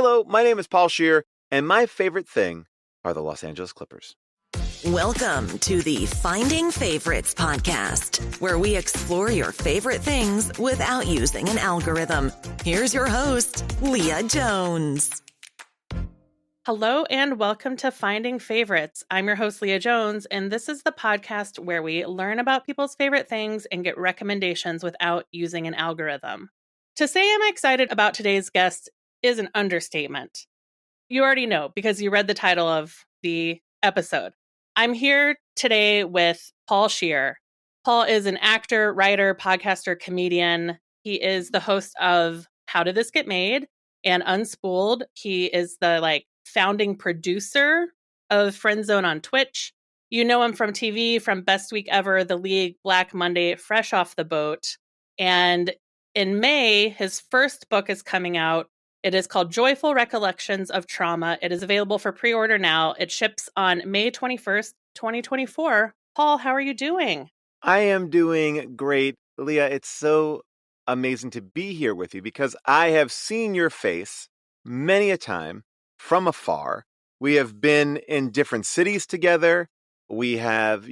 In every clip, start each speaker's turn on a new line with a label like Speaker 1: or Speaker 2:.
Speaker 1: Hello, my name is Paul Scheer, and my favorite thing are the Los Angeles Clippers.
Speaker 2: Welcome to the Finding Favorites podcast, where we explore your favorite things without using an algorithm. Here's your host, Leah Jones.
Speaker 3: Hello and welcome to Finding Favorites. I'm your host, Leah Jones, and this is the podcast where we learn about people's favorite things and get recommendations without using an algorithm. To say I'm excited about today's guest is an understatement. You already know because you read the title of the episode. I'm here today with Paul Scheer. Paul is an actor, writer, podcaster, comedian. He is the host of How Did This Get Made and Unspooled. He is the founding producer of Friend Zone on Twitch. You know him from TV, from Best Week Ever, The League, Black Monday, Fresh Off the Boat. And in May, his first book is coming out. It is called Joyful Recollections of Trauma. It is available for pre-order now. It ships on May 21st, 2024. Paul, how are you doing?
Speaker 1: I am doing great. Leah, it's so amazing to be here with you because I have seen your face many a time from afar. We have been in different cities together. We have,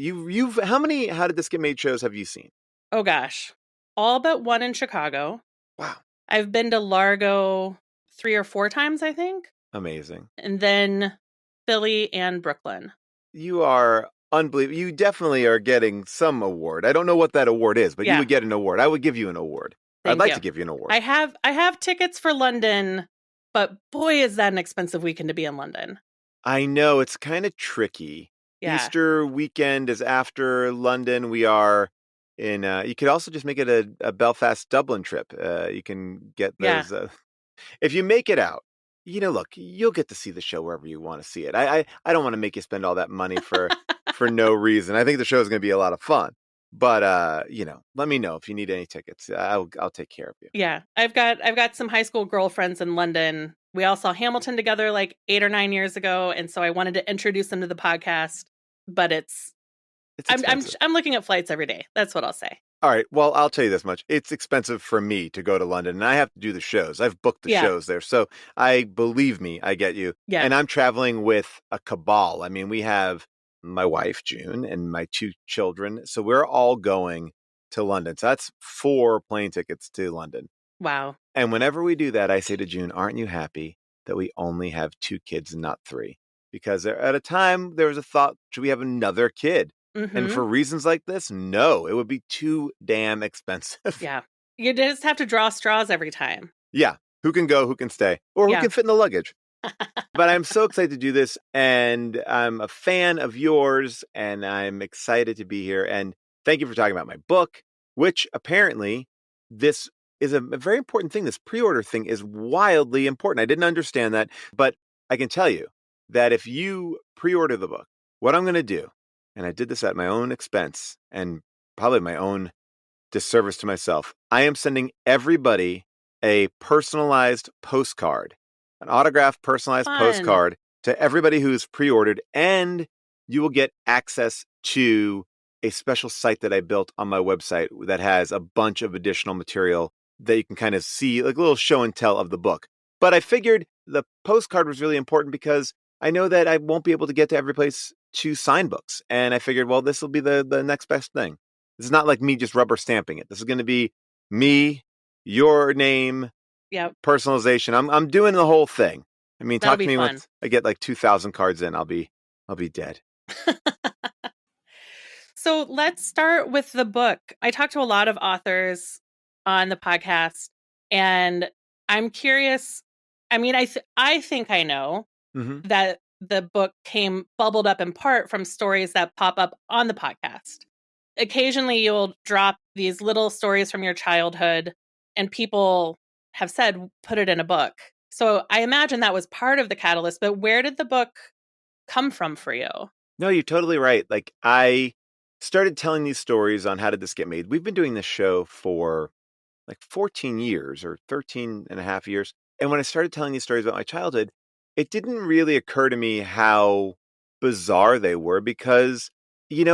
Speaker 1: how many How Did This Get Made shows have you seen?
Speaker 3: Oh gosh, all but one in Chicago.
Speaker 1: Wow.
Speaker 3: I've been to Largo 3 or 4 times, I think.
Speaker 1: Amazing.
Speaker 3: And then Philly and Brooklyn.
Speaker 1: You are unbelievable. You definitely are getting some award. I don't know what that award is, but you would get an award. I would give you an award. I'd like to give you an award.
Speaker 3: I have tickets for London, but boy, is that an expensive weekend to be in London.
Speaker 1: I know, it's kind of tricky.
Speaker 3: Yeah.
Speaker 1: Easter weekend is after London. We are in, you could also just make it a Belfast-Dublin trip. You can get those. If you make it out, look, you'll get to see the show wherever you want to see it. I don't want to make you spend all that money for no reason. I think the show is going to be a lot of fun. But let me know if you need any tickets. I'll take care of you.
Speaker 3: Yeah, I've got some high school girlfriends in London. We all saw Hamilton together 8 or 9 years ago, and so I wanted to introduce them to the podcast. But it's I'm looking at flights every day. That's what I'll say.
Speaker 1: All right. Well, I'll tell you this much. It's expensive for me to go to London, and I have to do the shows. I've booked the shows there. So believe me, I get you.
Speaker 3: Yeah.
Speaker 1: And I'm traveling with a cabal. I mean, we have my wife, June, and my 2 children. So we're all going to London. So that's 4 plane tickets to London.
Speaker 3: Wow.
Speaker 1: And whenever we do that, I say to June, aren't you happy that we only have 2 kids and not 3? Because at a time, there was a thought, should we have another kid?
Speaker 3: Mm-hmm.
Speaker 1: And for reasons like this, no, it would be too damn expensive.
Speaker 3: Yeah. You just have to draw straws every time.
Speaker 1: Yeah. Who can go, who can stay, or who can fit in the luggage. But I'm so excited to do this, and I'm a fan of yours, and I'm excited to be here. And thank you for talking about my book, which apparently this is a very important thing. This pre-order thing is wildly important. I didn't understand that, but I can tell you that if you pre-order the book, what I'm going to do, and I did this at my own expense and probably my own disservice to myself, I am sending everybody a personalized postcard, an autographed personalized postcard to everybody who's pre-ordered, and you will get access to a special site that I built on my website that has a bunch of additional material that you can kind of see, like a little show and tell of the book. But I figured the postcard was really important because I know that I won't be able to get to every place to sign books. And I figured, well, this will be the next best thing. This is not like me just rubber stamping it. This is going to be me, your name, personalization. I'm doing the whole thing. I mean, talk to me once I get 2,000 cards in, I'll be dead.
Speaker 3: So let's start with the book. I talked to a lot of authors on the podcast, and I'm curious. I mean, I think I know that the book bubbled up in part from stories that pop up on the podcast. Occasionally you'll drop these little stories from your childhood, and people have said, put it in a book. So I imagine that was part of the catalyst, but where did the book come from for you?
Speaker 1: No, you're totally right. I started telling these stories on How Did This Get Made? We've been doing this show for 14 years or 13 and a half years. And when I started telling these stories about my childhood, it didn't really occur to me how bizarre they were because, they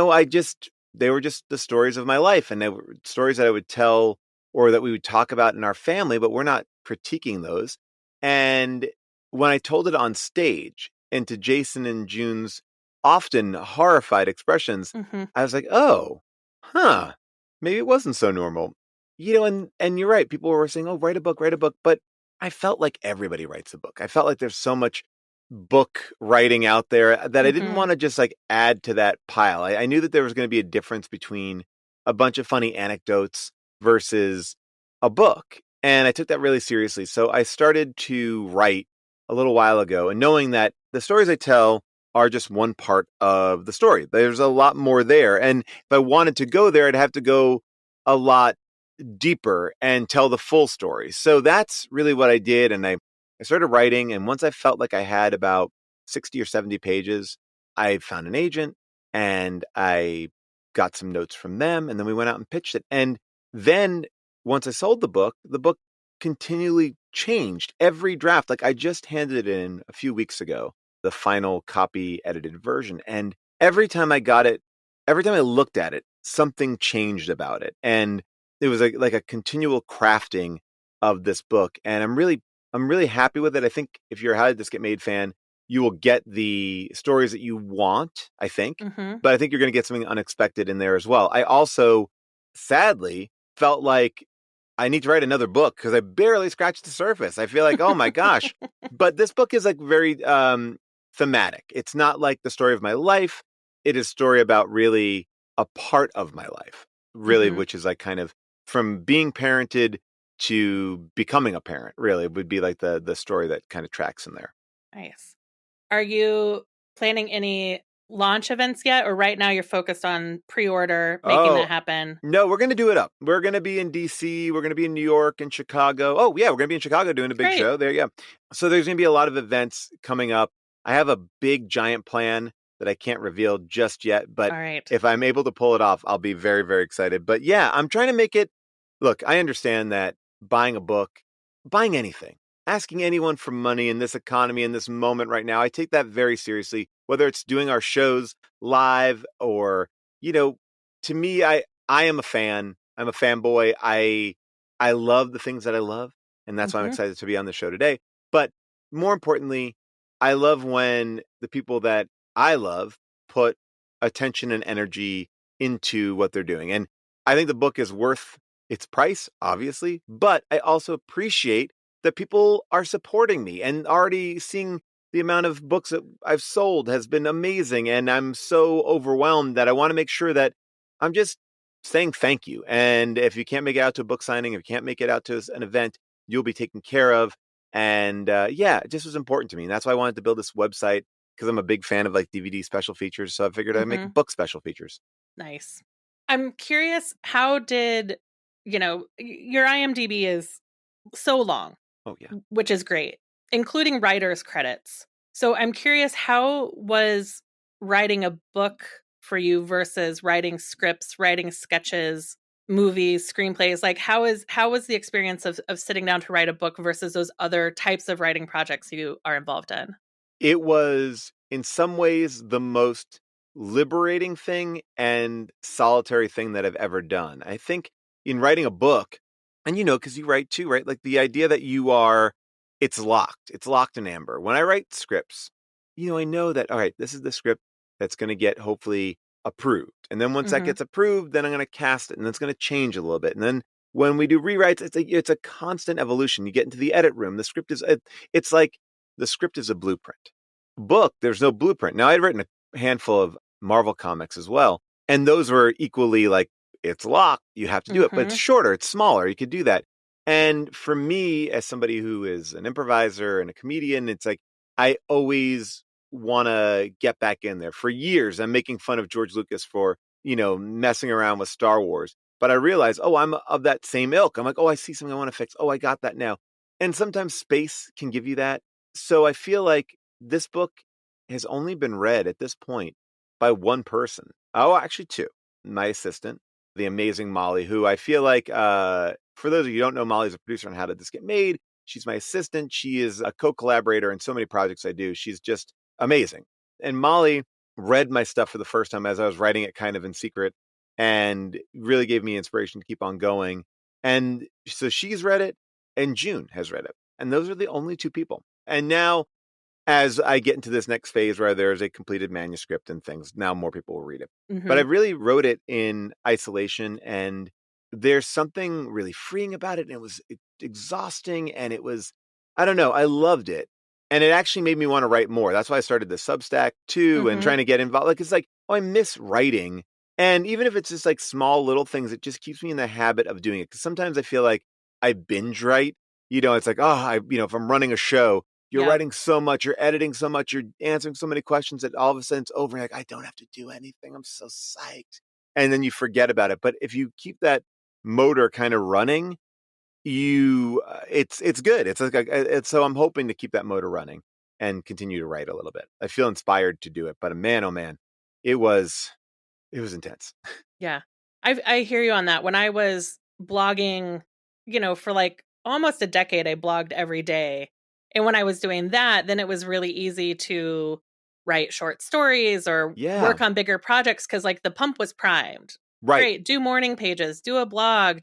Speaker 1: were just the stories of my life, and they were stories that I would tell or that we would talk about in our family, but we're not critiquing those. And when I told it on stage and to Jason and June's often horrified expressions,
Speaker 3: Mm-hmm.
Speaker 1: I was like, oh, huh, maybe it wasn't so normal. And you're right. People were saying, oh, write a book, write a book. But I felt like everybody writes a book. I felt like there's so much book writing out there that I didn't
Speaker 3: Mm-hmm.
Speaker 1: want to just like add to that pile. I knew that there was going to be a difference between a bunch of funny anecdotes versus a book. And I took that really seriously. So I started to write a little while ago, and knowing that the stories I tell are just one part of the story. There's a lot more there. And if I wanted to go there, I'd have to go a lot deeper and tell the full story. So that's really what I did. And I started writing. And once I felt like I had about 60 or 70 pages, I found an agent and I got some notes from them. And then we went out and pitched it. And then once I sold the book continually changed every draft. Like I just handed it in a few weeks ago, the final copy edited version. And every time I got it, every time I looked at it, something changed about it. And it was like a continual crafting of this book. And I'm really happy with it. I think if you're a How Did This Get Made fan, you will get the stories that you want, I think.
Speaker 3: Mm-hmm.
Speaker 1: But I think you're going to get something unexpected in there as well. I also, sadly, felt like I need to write another book because I barely scratched the surface. I feel like, oh my gosh. But this book is like very thematic. It's not like the story of my life. It is a story about really a part of my life, really,
Speaker 3: Mm-hmm.
Speaker 1: which is like kind of from being parented to becoming a parent, really, would be like the story that kind of tracks in there.
Speaker 3: Nice. Are you planning any launch events yet, or right now you're focused on pre-order, making
Speaker 1: Oh,
Speaker 3: that happen?
Speaker 1: no, we're going to do it up. We're going to be in DC. We're going to be in New York and Chicago. Oh, yeah, we're going to be in Chicago doing a big
Speaker 3: Great.
Speaker 1: show there. Yeah. So there's going to be a lot of events coming up. I have a big, giant plan that I can't reveal just yet. But
Speaker 3: All right.
Speaker 1: if I'm able to pull it off, I'll be very, very excited. But yeah, I'm trying to make it. Look, I understand that buying a book, buying anything, asking anyone for money in this economy, in this moment right now, I take that very seriously, whether it's doing our shows live or, you know, to me, I am a fan. I'm a fanboy. I love the things that I love, and that's why I'm
Speaker 3: Mm-hmm.
Speaker 1: excited to be on the show today. But more importantly, I love when the people that I love put attention and energy into what they're doing. And I think the book is worth its price, obviously, but I also appreciate that people are supporting me and already seeing the amount of books that I've sold has been amazing. And I'm so overwhelmed that I want to make sure that I'm just saying thank you. And if you can't make it out to a book signing, if you can't make it out to an event, you'll be taken care of. And yeah, it just was important to me. And that's why I wanted to build this website because I'm a big fan of like DVD special features. So I figured I'd make
Speaker 3: Mm-hmm.
Speaker 1: book special features.
Speaker 3: Nice. I'm curious, how did, your IMDb is so long,
Speaker 1: Oh, yeah.
Speaker 3: which is great, including writer's credits. So I'm curious, how was writing a book for you versus writing scripts, writing sketches, movies, screenplays? Like how was the experience of sitting down to write a book versus those other types of writing projects you are involved in?
Speaker 1: It was in some ways the most liberating thing and solitary thing that I've ever done. I think in writing a book, and because you write too, right? Like the idea that it's locked in amber. When I write scripts, I know that, all right, this is the script that's going to get hopefully approved. And then once that
Speaker 3: Mm-hmm.
Speaker 1: gets approved, then I'm going to cast it and it's going to change a little bit. And then when we do rewrites, it's a constant evolution. You get into the edit room. It's like the script is a blueprint. Book, there's no blueprint. Now, I'd written a handful of Marvel comics as well, and those were equally like, it's locked, you have to do it, but it's
Speaker 3: Mm-hmm.
Speaker 1: shorter, it's smaller, you could do that. And for me, as somebody who is an improviser and a comedian, it's like I always want to get back in there. For years, I'm making fun of George Lucas for, messing around with Star Wars. But I realize, oh, I'm of that same ilk. I'm like, oh, I see something I want to fix. Oh, I got that now. And sometimes space can give you that. So I feel like this book has only been read at this point by one person. Oh, actually two. My assistant, the amazing Molly, who I feel like, for those of you who don't know, Molly's a producer on How Did This Get Made? She's my assistant. She is a co-collaborator in so many projects I do. She's just amazing. And Molly read my stuff for the first time as I was writing it kind of in secret and really gave me inspiration to keep on going. And so she's read it and June has read it. And those are the only two people. And now, as I get into this next phase where there's a completed manuscript and things, now more people will read it. But I really wrote it in isolation, and there's something really freeing about it. And it was exhausting, and it was, I don't know, I loved it. And it actually made me want to write more. That's why I started the Substack too, and trying to get involved. Like, it's like, oh, I miss writing. And even if it's just like small little things, it just keeps me in the habit of doing it. Because sometimes I feel like I binge write. It's like, if I'm running a show, you're writing so much, you're editing so much, you're answering so many questions that all of a sudden it's over. Like, I don't have to do anything. I'm so psyched. And then you forget about it. But if you keep that motor kind of running, it's good. It's like, so I'm hoping to keep that motor running and continue to write a little bit. I feel inspired to do it, but man, oh man, it was intense.
Speaker 3: Yeah. I hear you on that. When I was blogging, for like almost a decade, I blogged every day. And when I was doing that, then it was really easy to write short stories or
Speaker 1: Yeah.
Speaker 3: work on bigger projects because like the pump was primed.
Speaker 1: Right.
Speaker 3: Great. Do morning pages, do a blog,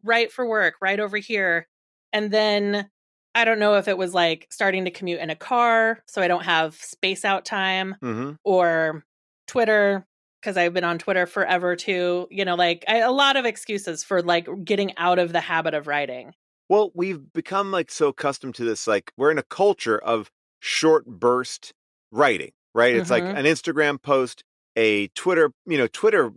Speaker 3: write for work, right over here. And then I don't know if it was like starting to commute in a car, so I don't have space out time, or Twitter, because I've been on Twitter forever too. A lot of excuses for like getting out of the habit of writing.
Speaker 1: Well, we've become like so accustomed to this, like we're in a culture of short burst writing, right? It's like an Instagram post, a Twitter, Twitter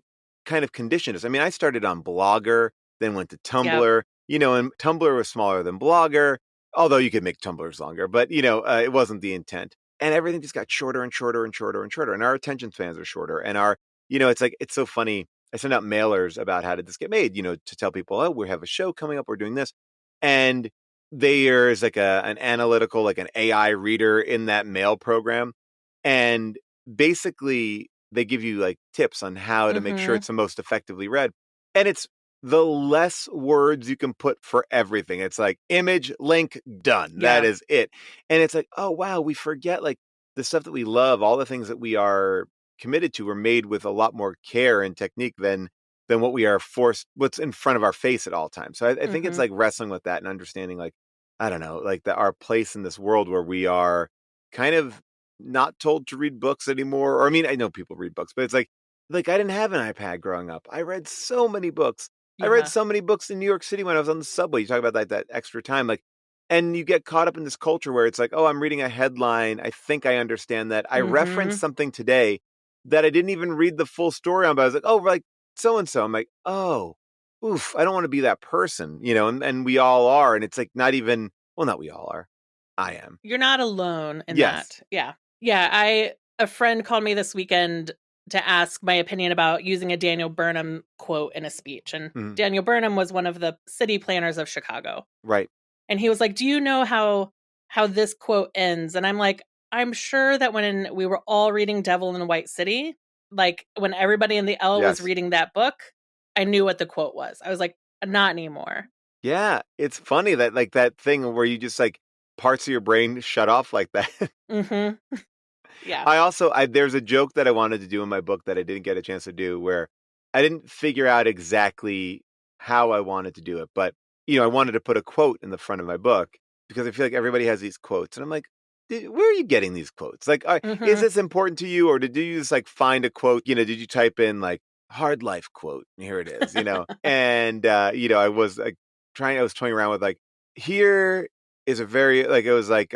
Speaker 1: kind of conditioned us. I mean, I started on Blogger, then went to Tumblr, and Tumblr was smaller than Blogger, although you could make Tumblrs longer, but it wasn't the intent. And everything just got shorter and shorter and shorter and shorter. And our attention spans are shorter. And it's like, it's so funny. I send out mailers about how did this get made, to tell people, oh, we have a show coming up, we're doing this. And there's like an analytical, like an AI reader in that mail program. And basically they give you like tips on how to make sure it's the most effectively read. And it's the less words you can put for everything. It's like image, link, done.
Speaker 3: Yeah.
Speaker 1: That is it. And it's like, oh, wow, we forget like the stuff that we love, all the things that we are committed to are made with a lot more care and technique than what we are what's in front of our face at all times. So I think it's like wrestling with that and understanding, like, I don't know, like our place in this world where we are kind of not told to read books anymore. Or I mean, I know people read books, but it's like I didn't have an iPad growing up. I read so many books. I read so many books in New York City when I was on the subway. You talk about like that extra time, like, and you get caught up in this culture where it's like, oh, I'm reading a headline. I think I understand that. I referenced something today that I didn't even read the full story on, but I was like, oh, like so-and-so. I'm like, oh, oof, I don't want to be that person, and we all are. And it's like not we all are. I am.
Speaker 3: You're not alone in that. Yeah. Yeah. A friend called me this weekend to ask my opinion about using a Daniel Burnham quote in a speech. And Daniel Burnham was one of the city planners of Chicago.
Speaker 1: Right.
Speaker 3: And he was like, do you know how this quote ends? And I'm like, I'm sure that when we were all reading Devil in a White City, like when everybody in the L was reading that book, I knew what the quote was. I was like, not anymore.
Speaker 1: Yeah. It's funny that like that thing where you just like parts of your brain shut off like that.
Speaker 3: Yeah.
Speaker 1: There's a joke that I wanted to do in my book that I didn't get a chance to do, where I didn't figure out exactly how I wanted to do it. But, I wanted to put a quote in the front of my book because I feel like everybody has these quotes. And I'm like, where are you getting these quotes? Like, is this important to you? Or did you just like find a quote? Did you type in like hard life quote? Here it is, and, I was like I was toying around with like, here is a very, like, it was like,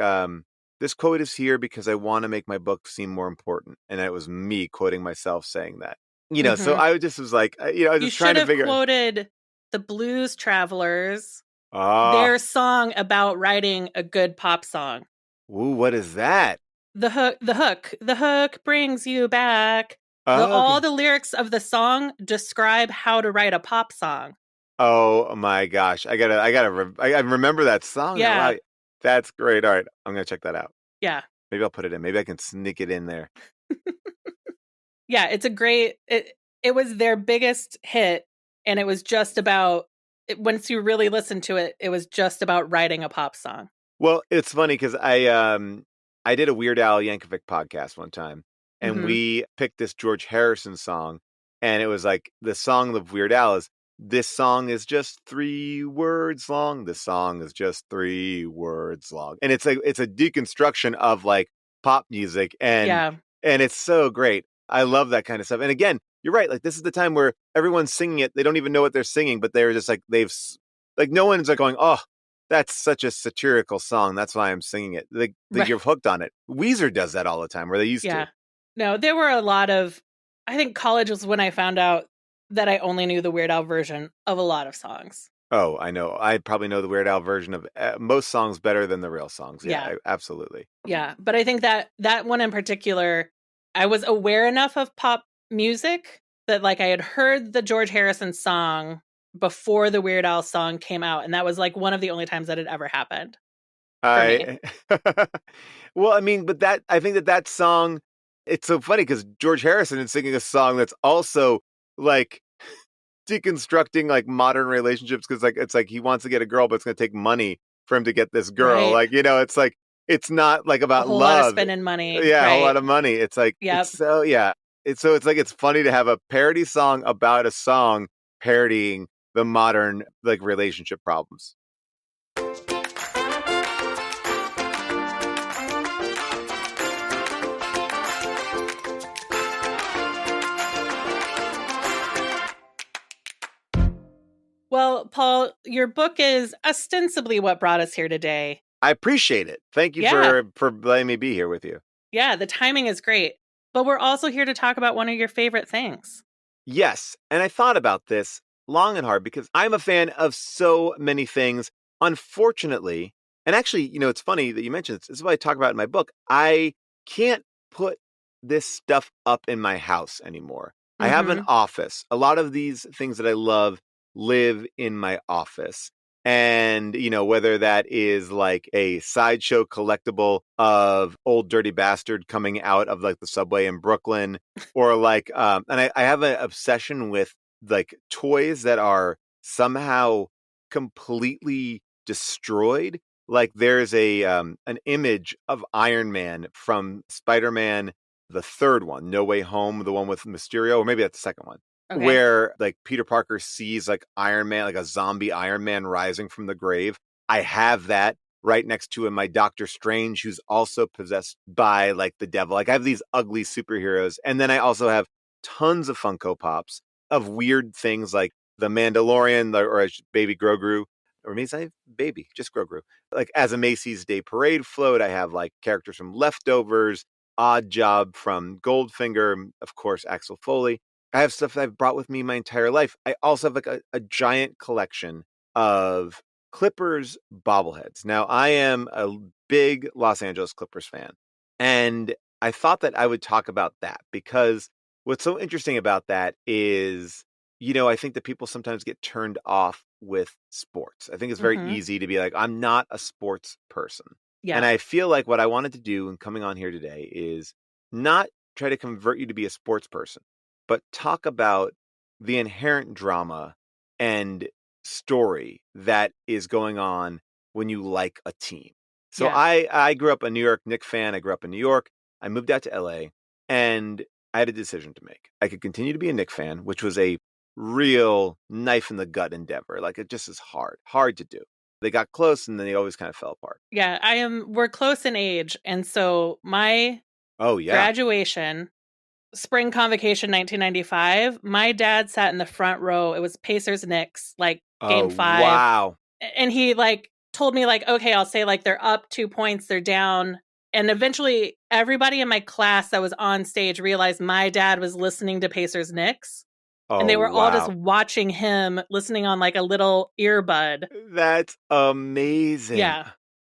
Speaker 1: this quote is here because I want to make my book seem more important. And it was me quoting myself saying that, so I just was like, I was just trying to figure out.
Speaker 3: You should have quoted the Blues Travelers,
Speaker 1: Ah.
Speaker 3: their song about writing a good pop song.
Speaker 1: Ooh, what is that?
Speaker 3: The hook brings you back.
Speaker 1: Oh,
Speaker 3: all the lyrics of the song describe how to write a pop song.
Speaker 1: Oh my gosh. I remember that song.
Speaker 3: Yeah.
Speaker 1: Wow. That's great. All right. I'm going to check that out.
Speaker 3: Yeah.
Speaker 1: Maybe I'll put it in. Maybe I can sneak it in there.
Speaker 3: Yeah. It's a great, it was their biggest hit. And it was just about, once you really listen to it, it was just about writing a pop song.
Speaker 1: Well, it's funny because I did a Weird Al Yankovic podcast one time, and we picked this George Harrison song, and it was like the song of Weird Al is this song is just 3 words long. This song is just 3 words long. And it's a deconstruction of like pop music
Speaker 3: Yeah.
Speaker 1: and it's so great. I love that kind of stuff. And again, you're right. Like this is the time where everyone's singing it. They don't even know what they're singing, but they're just like like no one's like going, "Oh, that's such a satirical song. That's why I'm singing it." Like
Speaker 3: Right.
Speaker 1: you're hooked on it. Weezer does that all the time, or they used to.
Speaker 3: Yeah. No, there were a lot of, I think college was when I found out that I only knew the Weird Al version of a lot of songs.
Speaker 1: Oh, I know. I probably know the Weird Al version of most songs better than the real songs. Yeah,
Speaker 3: Yeah.
Speaker 1: absolutely.
Speaker 3: Yeah. But I think that one in particular, I was aware enough of pop music that like I had heard the George Harrison song before the Weird Al song came out. And that was like one of the only times that had ever happened for me.
Speaker 1: I well, I mean, but I think that song, it's so funny because George Harrison is singing a song that's also like deconstructing like modern relationships because like it's like he wants to get a girl, but it's going to take money for him to get this girl.
Speaker 3: Right.
Speaker 1: Like it's like it's not like
Speaker 3: A
Speaker 1: about
Speaker 3: whole lot of
Speaker 1: love.
Speaker 3: spending money.
Speaker 1: Yeah, a whole lot
Speaker 3: Right.
Speaker 1: of money. It's like
Speaker 3: Yep.
Speaker 1: It's like it's funny to have a parody song about a song parodying the modern like relationship problems.
Speaker 3: Well, Paul, your book is ostensibly what brought us here today.
Speaker 1: I appreciate it. Thank you
Speaker 3: Yeah.
Speaker 1: for letting me be here with you.
Speaker 3: Yeah, the timing is great. But we're also here to talk about one of your favorite things.
Speaker 1: Yes, and I thought about this long and hard because I'm a fan of so many things. Unfortunately, and actually, it's funny that you mentioned this. This is what I talk about in my book. I can't put this stuff up in my house anymore. I have an
Speaker 3: Mm-hmm.
Speaker 1: office. A lot of these things that I love live in my office. And, whether that is like a sideshow collectible of Old Dirty Bastard coming out of like the subway in Brooklyn, or like, and I have an obsession with like toys that are somehow completely destroyed. Like there's an image of Iron Man from Spider-Man, the third one, No Way Home, the one with Mysterio, or maybe that's the second one,
Speaker 3: Okay.
Speaker 1: where like Peter Parker sees like Iron Man, like a zombie Iron Man rising from the grave. I have that right next to him, my Doctor Strange, who's also possessed by like the devil. Like I have these ugly superheroes. And then I also have tons of Funko Pops of weird things like the Mandalorian or a baby Grogu, or maybe I have baby, just Grogu. Like as a Macy's Day Parade float, I have like characters from Leftovers, Odd Job from Goldfinger, of course, Axel Foley. I have stuff that I've brought with me my entire life. I also have like a giant collection of Clippers bobbleheads. Now, I am a big Los Angeles Clippers fan, and I thought that I would talk about that because what's so interesting about that is, I think that people sometimes get turned off with sports. I think it's very
Speaker 3: Mm-hmm.
Speaker 1: easy to be like, I'm not a sports person. And
Speaker 3: Yeah.
Speaker 1: I feel like what I wanted to do in coming on here today is not try to convert you to be a sports person, but talk about the inherent drama and story that is going on when you like a team. So
Speaker 3: Yeah.
Speaker 1: I grew up a New York Knicks fan. I grew up in New York. I moved out to LA and I had a decision to make. I could continue to be a Knicks fan, which was a real knife in the gut endeavor. Like it just is hard to do. They got close and then they always kind of fell apart.
Speaker 3: Yeah. We're close in age. And so my
Speaker 1: Oh, yeah.
Speaker 3: graduation, spring convocation 1995, my dad sat in the front row. It was Pacers Knicks, like
Speaker 1: Oh,
Speaker 3: game 5.
Speaker 1: wow.
Speaker 3: And he like told me like, okay, I'll say like they're up 2 points, they're down. And eventually everybody in my class that was on stage realized my dad was listening to Pacers Knicks. And
Speaker 1: Oh,
Speaker 3: they were all just
Speaker 1: wow.
Speaker 3: watching him, listening on like a little earbud.
Speaker 1: That's amazing.
Speaker 3: Yeah.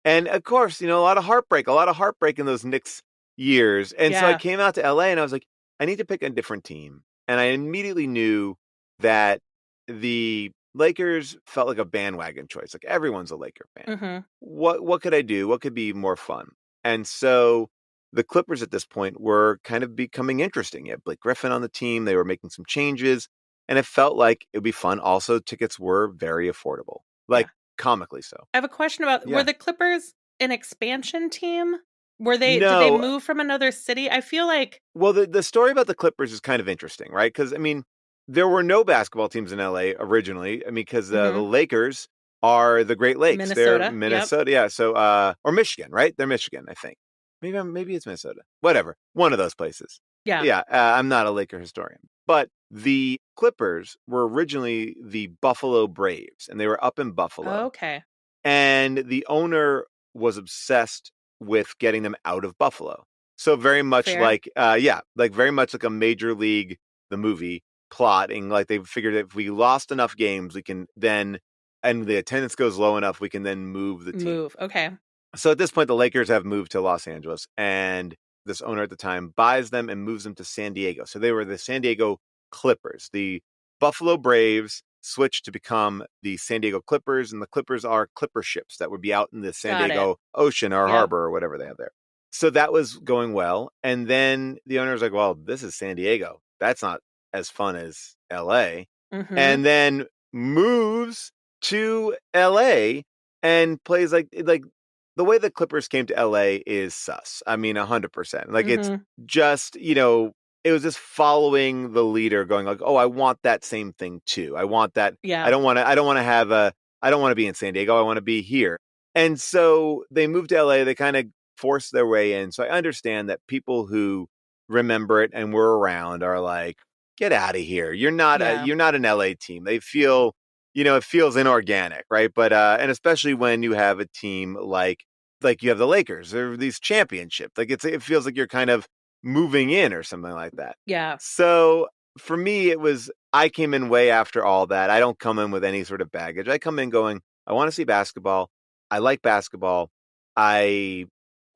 Speaker 1: And of course, a lot of heartbreak in those Knicks years. And so I
Speaker 3: Yeah.
Speaker 1: came out to LA and I was like, I need to pick a different team. And I immediately knew that the Lakers felt like a bandwagon choice. Like everyone's a Laker fan.
Speaker 3: Mm-hmm.
Speaker 1: What could I do? What could be more fun? And so the Clippers at this point were kind of becoming interesting. You had Blake Griffin on the team. They were making some changes. And it felt like it would be fun. Also, tickets were very affordable,
Speaker 3: Yeah.
Speaker 1: like comically so.
Speaker 3: I have a question about, were
Speaker 1: Yeah.
Speaker 3: the Clippers an expansion team? Did they
Speaker 1: No.
Speaker 3: move from another city? I feel like,
Speaker 1: Well, the story about the Clippers is kind of interesting, right? Because, I mean, there were no basketball teams in LA originally. I mean, because the
Speaker 3: Mhm.
Speaker 1: Lakers are the Great Lakes. They're
Speaker 3: Minnesota. Yep.
Speaker 1: Minnesota. Yeah. So, or Michigan, right? They're Michigan, I think. Maybe it's Minnesota. Whatever. One of those places.
Speaker 3: Yeah.
Speaker 1: Yeah. I'm not a Laker historian, but the Clippers were originally the Buffalo Braves, and they were up in Buffalo.
Speaker 3: Okay.
Speaker 1: And the owner was obsessed with getting them out of Buffalo. So very much
Speaker 3: Fair.
Speaker 1: like, like very much like a Major League, the movie plotting. Like they figured if we lost enough games, we can then, and the attendance goes low enough, we can then move the team.
Speaker 3: Okay.
Speaker 1: So at this point, the Lakers have moved to Los Angeles, and this owner at the time buys them and moves them to San Diego. So they were the San Diego Clippers. The Buffalo Braves switched to become the San Diego Clippers, and the Clippers are clipper ships that would be out in the San
Speaker 3: Got it.
Speaker 1: Diego Ocean or
Speaker 3: Yep.
Speaker 1: harbor or whatever they have there. So that was going well. And then the owner was like, well, this is San Diego. That's not as fun as LA.
Speaker 3: Mhm.
Speaker 1: And then moves to LA and plays like the way the Clippers came to LA is sus. I mean, 100%. Like it's just, it was just following the leader going like, oh, I want that same thing too. I want that.
Speaker 3: Yeah.
Speaker 1: I don't want to be in San Diego. I want to be here. And so they moved to LA. They kind of forced their way in. So I understand that people who remember it and were around are like, get out of here. You're not an LA team. They feel, it feels inorganic, right? But and especially when you have a team like you have the Lakers or these championships, like it feels like you're kind of moving in or something like that.
Speaker 3: Yeah.
Speaker 1: So for me, I came in way after all that. I don't come in with any sort of baggage. I come in going, I want to see basketball. I like basketball. I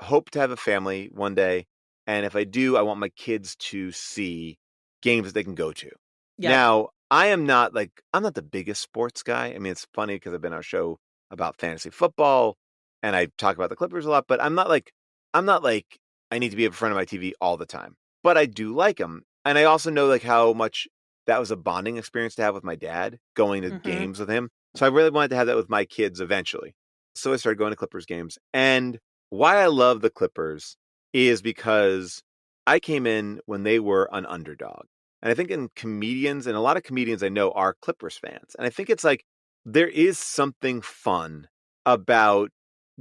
Speaker 1: hope to have a family one day. And if I do, I want my kids to see games that they can go to.
Speaker 3: Yep.
Speaker 1: Now, I'm not the biggest sports guy. I mean, it's funny because I've been on a show about fantasy football and I talk about the Clippers a lot, but I'm not like I need to be in front of my TV all the time. But I do like them. And I also know like how much that was a bonding experience to have with my dad, going to games with him. So I really wanted to have that with my kids eventually. So I started going to Clippers games. And why I love the Clippers is because I came in when they were an underdog. And I think in comedians, and a lot of comedians I know are Clippers fans. And I think it's like there is something fun about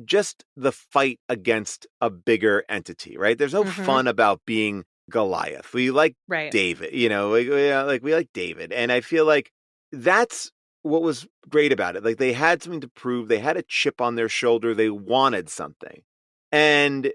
Speaker 1: just the fight against a bigger entity, right? There's no fun about being Goliath. We like David, we like David. And I feel like that's what was great about it. Like they had something to prove. They had a chip on their shoulder. They wanted something. And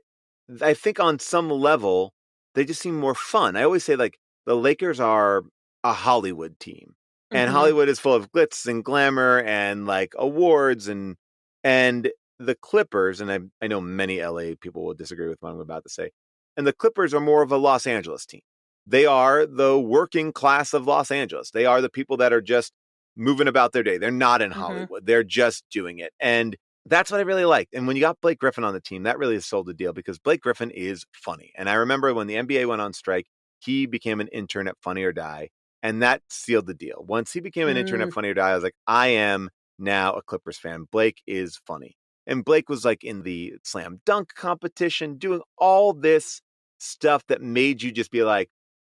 Speaker 1: I think on some level, they just seem more fun. I always say like the Lakers are a Hollywood team. And Hollywood is full of glitz and glamour and like awards and the Clippers, and I know many LA people will disagree with what I'm about to say, and the Clippers are more of a Los Angeles team. They are the working class of Los Angeles. They are the people that are just moving about their day. They're not in Hollywood. They're just doing it. And that's what I really liked. And when you got Blake Griffin on the team, that really sold the deal because Blake Griffin is funny. And I remember when the NBA went on strike, he became an intern at Funny or Die, and that sealed the deal. Once he became an intern at Funny or Die, I was like, I am now a Clippers fan. Blake is funny. And Blake was like in the slam dunk competition, doing all this stuff that made you just be like,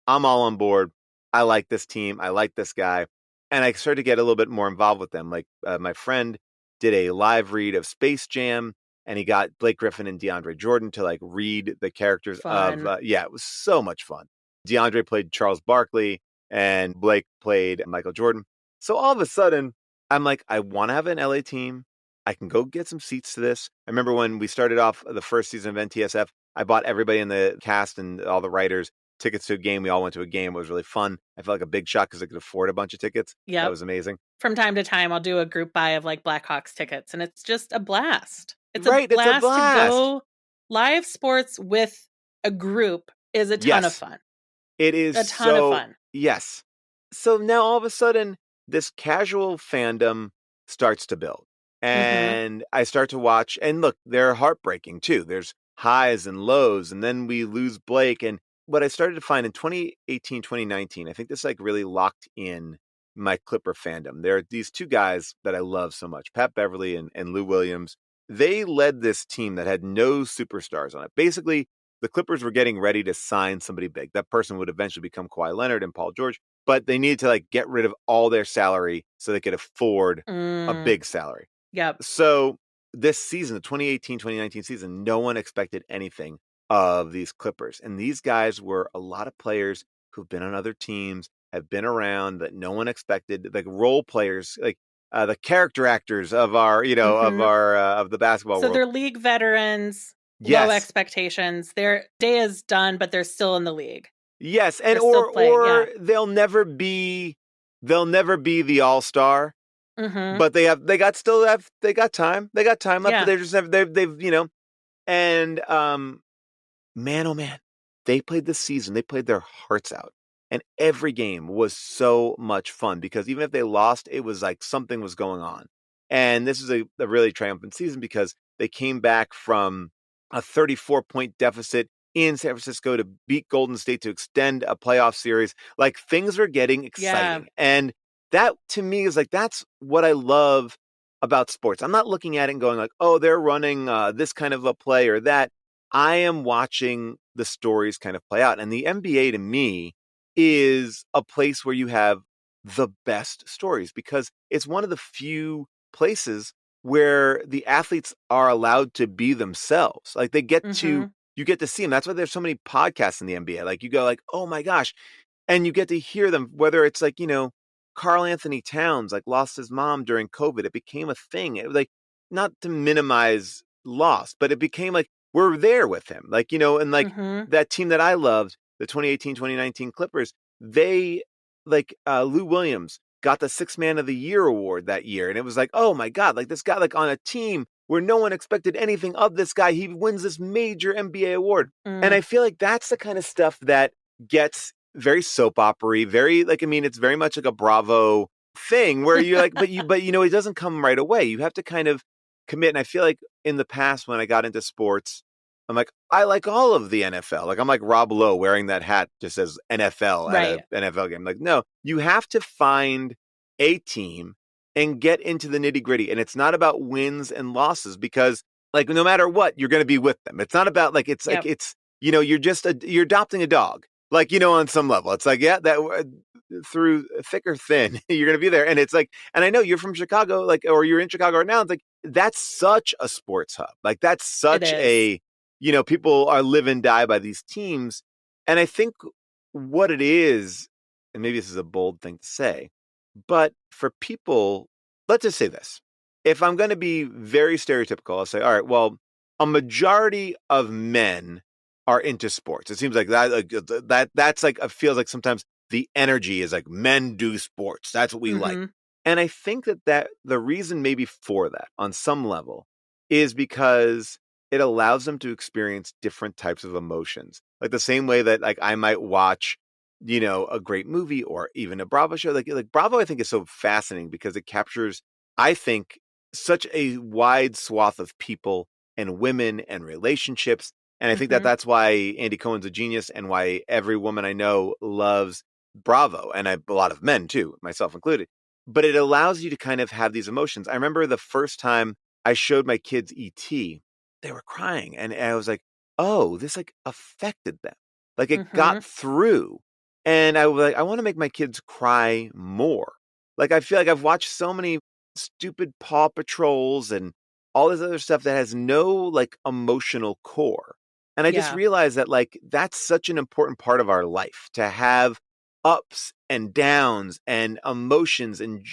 Speaker 1: I'm all on board. I like this team. I like this guy. And I started to get a little bit more involved with them. Like my friend did a live read of Space Jam, and he got Blake Griffin and DeAndre Jordan to like read the characters of, it was so much fun. DeAndre played Charles Barkley and Blake played Michael Jordan. So all of a sudden, I'm like, I want to have an LA team. I can go get some seats to this. I remember when we started off the first season of NTSF, I bought everybody in the cast and all the writers tickets to a game. We all went to a game. It was really fun. I felt like a big shot because I could afford a bunch of tickets. Yeah, that was amazing.
Speaker 3: From time to time, I'll do a group buy of like Blackhawks tickets, and it's just a blast.
Speaker 1: It's a blast
Speaker 3: to go. Live sports with a group is a ton of fun.
Speaker 1: It is
Speaker 3: a ton of fun.
Speaker 1: Yes. So now all of a sudden, this casual fandom starts to build. And I start to watch, and look, they're heartbreaking too. There's highs and lows, and then we lose Blake. And what I started to find in 2018, 2019, I think this like really locked in my Clipper fandom. There are these two guys that I love so much, Pat Beverly and Lou Williams. They led this team that had no superstars on it. Basically, the Clippers were getting ready to sign somebody big. That person would eventually become Kawhi Leonard and Paul George. but they needed to like get rid of all their salary so they could afford a
Speaker 3: Mm.
Speaker 1: big salary.
Speaker 3: Yep.
Speaker 1: So this season, the 2018-2019 season, no one expected anything of these Clippers. And these guys were a lot of players who've been on other teams, have been around that no one expected, like role players, like the character actors of our, of the basketball
Speaker 3: So
Speaker 1: world.
Speaker 3: they're league veterans, low
Speaker 1: Yes.
Speaker 3: expectations. Their day is done, but they're still in the league.
Speaker 1: Yes, and
Speaker 3: They're still playing, yeah.
Speaker 1: or they'll never be the all-star, but they got time. They got time left,
Speaker 3: Yeah.
Speaker 1: but they're just they've and man, oh man, they played this season. They played their hearts out. And every game was so much fun because even if they lost, it was like something was going on. And this is a really triumphant season because they came back from a 34-point deficit in San Francisco to beat Golden State to extend a playoff series. Like things were getting exciting.
Speaker 3: Yeah.
Speaker 1: And that to me is like, that's what I love about sports. I'm not looking at it and going like, oh, they're running this kind of a play or that. I am watching the stories kind of play out. And the NBA to me is a place where you have the best stories because it's one of the few places where the athletes are allowed to be themselves. Like they get to, you get to see them. That's why there's so many podcasts in the NBA. Like you go like, oh my gosh. And you get to hear them, whether it's like, Karl Anthony Towns, like lost his mom during COVID. It became a thing. It was like, not to minimize loss, but it became like, we're there with him. Like, and like that team that I loved, the 2018-2019 Clippers, they like Lou Williams got the Sixth Man of the Year award that year. And it was like, oh my God, like this guy, like on a team where no one expected anything of this guy, he wins this major NBA award. And I feel like that's the kind of stuff that gets very soap opera-y, very like, I mean, it's very much like a Bravo thing where you're like, but it doesn't come right away. You have to kind of commit. And I feel like in the past when I got into sports, I'm like, I like all of the NFL. Like I'm like Rob Lowe wearing that hat just says NFL at an NFL game. Like, no, you have to find a team and get into the nitty gritty. And it's not about wins and losses because like no matter what, you're going to be with them. It's not about like like it's you're adopting a dog. Like, on some level, it's like, yeah, that through thick or thin, you're going to be there. And it's like, and I know you're from Chicago, like, or you're in Chicago right now. It's like, that's such a sports hub. Like, that's such a, people are live and die by these teams. And I think what it is, and maybe this is a bold thing to say, but for people, let's just say this. If I'm going to be very stereotypical, I'll say, all right, well, a majority of men are into sports. It seems like that's like, it feels like sometimes the energy is like men do sports. That's what we like. And I think that the reason maybe for that on some level is because it allows them to experience different types of emotions. Like the same way that like I might watch, a great movie or even a Bravo show. Like Bravo, I think is so fascinating because it captures, I think, such a wide swath of people and women and relationships. And I think that's why Andy Cohen's a genius and why every woman I know loves Bravo. And a lot of men too, myself included. But it allows you to kind of have these emotions. I remember the first time I showed my kids E.T., they were crying. And I was like, oh, this like affected them. Like it got through. And I was like, I want to make my kids cry more. Like I feel like I've watched so many stupid Paw Patrols and all this other stuff that has no like emotional core. And I just realized that like that's such an important part of our life to have ups and downs and emotions and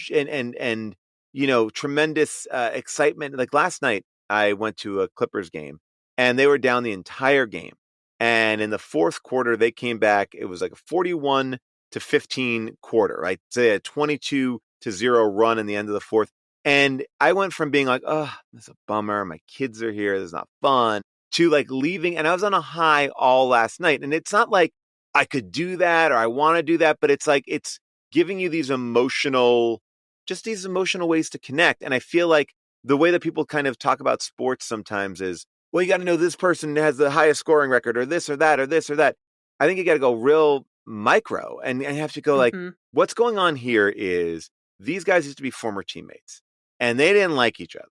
Speaker 1: tremendous excitement. Like last night I went to a Clippers game and they were down the entire game. And in the fourth quarter they came back. It was like a 41-15 quarter, right? Say a 22-0 run in the end of the fourth. And I went from being like, oh, this is a bummer. My kids are here. This is not fun. To like leaving. And I was on a high all last night. And it's not like I could do that or I want to do that, but it's like, it's giving you these emotional ways to connect. And I feel like the way that people kind of talk about sports sometimes is, well, you got to know this person has the highest scoring record or this or that or this or that. I think you got to go real micro and you have to go like, what's going on here is these guys used to be former teammates and they didn't like each other.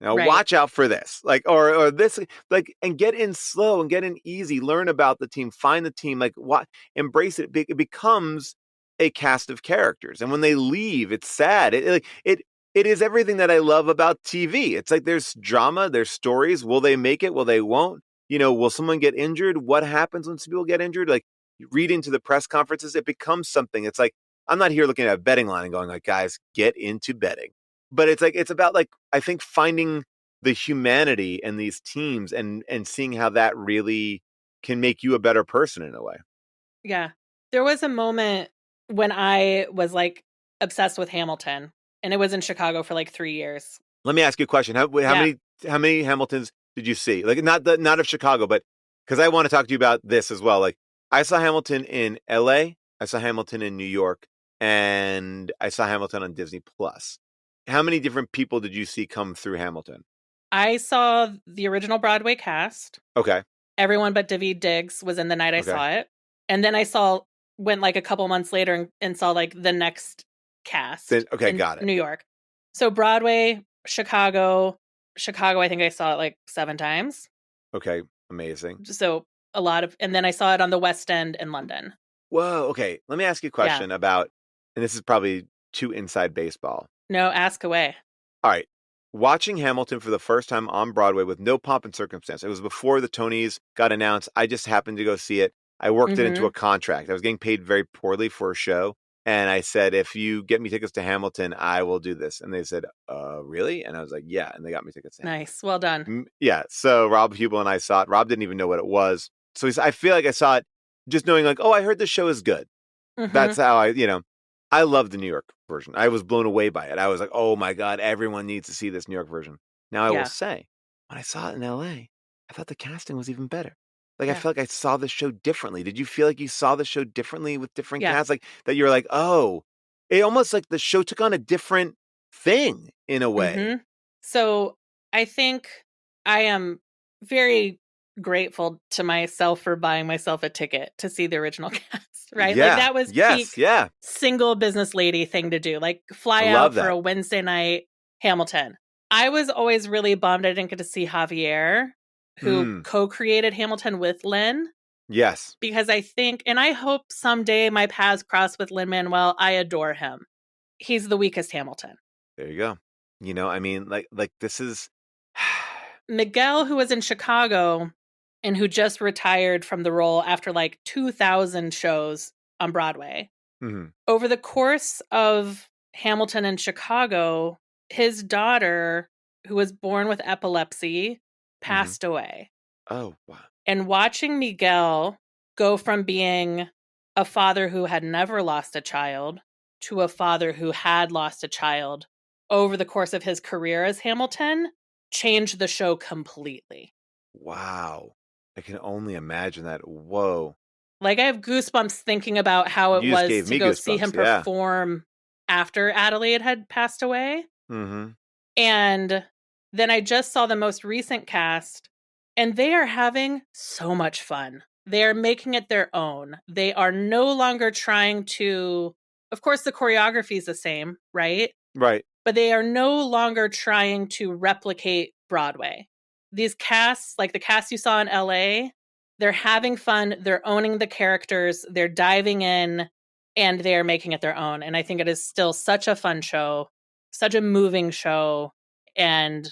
Speaker 1: Now watch out for this, like, or this, like, and get in slow and get in easy, learn about the team, find the team, like what, embrace it. It becomes a cast of characters. And when they leave, it's sad. It is everything that I love about TV. It's like there's drama, there's stories. Will they make it? Will they won't? Will someone get injured? What happens when some people get injured? Like, you read into the press conferences, it becomes something. It's like, I'm not here looking at a betting line and going like, guys, get into betting. But it's like, it's about like, I think finding the humanity in these teams and seeing how that really can make you a better person in a way.
Speaker 3: Yeah. There was a moment when I was like obsessed with Hamilton, and it was in Chicago for like 3 years.
Speaker 1: Let me ask you a question. How many Hamiltons did you see? Like, not of Chicago, but because I want to talk to you about this as well. Like, I saw Hamilton in LA, I saw Hamilton in New York, and I saw Hamilton on Disney Plus. How many different people did you see come through Hamilton?
Speaker 3: I saw the original Broadway cast.
Speaker 1: Okay.
Speaker 3: Everyone but Daveed Diggs was in the night I saw it. And then I went like a couple months later and saw like the next cast.
Speaker 1: Got it.
Speaker 3: New York. So Broadway, Chicago, I think I saw it like 7 times.
Speaker 1: Okay. Amazing.
Speaker 3: So and then I saw it on the West End in London.
Speaker 1: Whoa. Okay. Let me ask you a question about, and this is probably too inside baseball.
Speaker 3: No, ask away.
Speaker 1: All right. Watching Hamilton for the first time on Broadway with no pomp and circumstance. It was before the Tonys got announced. I just happened to go see it. I worked it into a contract. I was getting paid very poorly for a show. And I said, if you get me tickets to Hamilton, I will do this. And they said, really? And I was like, yeah. And they got me tickets to Hamilton.
Speaker 3: Nice. Well done.
Speaker 1: Yeah. So Rob Hubel and I saw it. Rob didn't even know what it was. So I feel like I saw it just knowing like, oh, I heard the show is good. That's how I love the New York version. I was blown away by it. I was like, oh my God, everyone needs to see this New York version. Now I will say, when I saw it in LA, I thought the casting was even better. Like, I felt like I saw the show differently. Did you feel like you saw the show differently with different casts? Like, that you're like, oh, it almost like the show took on a different thing in a way.
Speaker 3: So I think I am very grateful to myself for buying myself a ticket to see the original cast, right?
Speaker 1: Yeah.
Speaker 3: Like, that was peak single business lady thing to do. Like, fly out for a Wednesday night Hamilton. I was always really bummed I didn't get to see Javier, who co-created Hamilton with Lin.
Speaker 1: Yes.
Speaker 3: Because I think, and I hope someday my paths cross with Lin-Manuel. I adore him. He's the weakest Hamilton.
Speaker 1: There you go. I mean, like this is...
Speaker 3: Miguel, who was in Chicago and who just retired from the role after like 2,000 shows on Broadway. Over the course of Hamilton in Chicago, his daughter, who was born with epilepsy, passed away.
Speaker 1: Oh, wow.
Speaker 3: And watching Miguel go from being a father who had never lost a child to a father who had lost a child over the course of his career as Hamilton changed the show completely.
Speaker 1: Wow. I can only imagine that. Whoa.
Speaker 3: Like, I have goosebumps thinking about how it was to go see him perform after Adelaide had passed away. And then I just saw the most recent cast, and they are having so much fun. They are making it their own. They are no longer trying to, of course, the choreography is the same, right?
Speaker 1: Right.
Speaker 3: But they are no longer trying to replicate Broadway. These casts, like the cast you saw in LA, they're having fun. They're owning the characters. They're diving in, and they're making it their own. And I think it is still such a fun show, such a moving show. And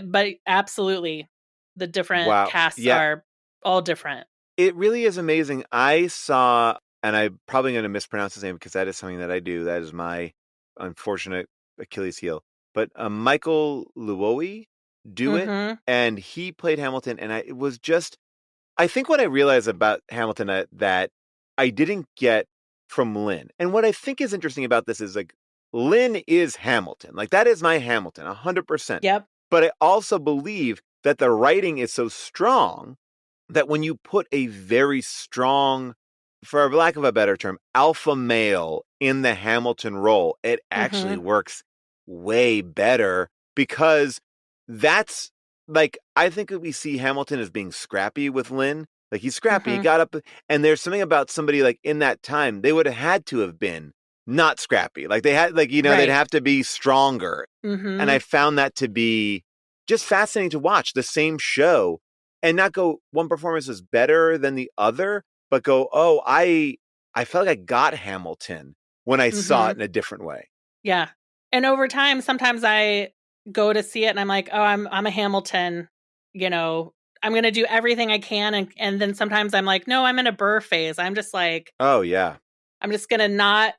Speaker 3: but absolutely, the different casts are all different.
Speaker 1: It really is amazing. I saw, and I'm probably going to mispronounce his name because that is something that I do. That is my unfortunate Achilles heel. But Michael Luowi do it, and he played Hamilton, and it was just, I think what I realized about Hamilton that I didn't get from Lin, and what I think is interesting about this is like, Lin is Hamilton. Like, that is my Hamilton, 100%.
Speaker 3: Yep.
Speaker 1: But I also believe that the writing is so strong that when you put a very strong, for lack of a better term, alpha male in the Hamilton role, it actually works way better, because that's like, I think that we see Hamilton as being scrappy with Lin. Like, he's scrappy, he got up, and there's something about somebody like in that time, they would have had to have been not scrappy. Like, they had, like, they'd have to be stronger. And I found that to be just fascinating to watch the same show and not go, one performance is better than the other, but go, oh, I I felt like I got Hamilton when I saw it in a different way.
Speaker 3: Yeah. And over time, sometimes I go to see it and I'm like, oh, I'm a Hamilton, I'm going to do everything I can. And then sometimes I'm like, no, I'm in a Burr phase. I'm just like,
Speaker 1: oh yeah,
Speaker 3: I'm just going to not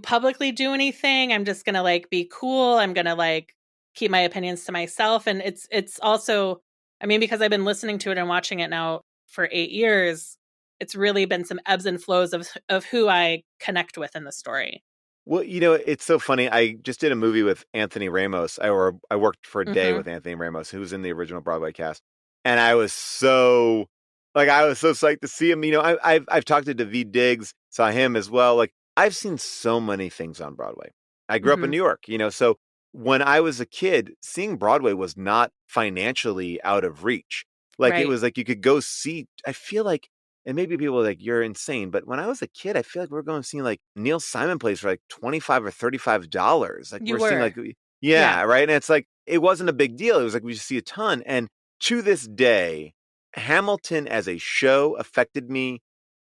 Speaker 3: publicly do anything. I'm just going to like be cool. I'm going to like keep my opinions to myself. And it's also, I mean, because I've been listening to it and watching it now for 8 years, it's really been some ebbs and flows of who I connect with in the story.
Speaker 1: Well, it's so funny. I just did a movie with Anthony Ramos, I worked for a day with Anthony Ramos, who was in the original Broadway cast, and I was so psyched to see him. I've talked to Daveed Diggs, saw him as well. Like I've seen so many things on Broadway. I grew up in New York, so when I was a kid, seeing Broadway was not financially out of reach. Like it was like you could go see. I feel like. And maybe people are like, you're insane. But when I was a kid, I feel like we're going to see like Neil Simon plays for like $25 or $35. Like we're seeing like, yeah, right. And it's like, it wasn't a big deal. It was like, we just see a ton. And to this day, Hamilton as a show affected me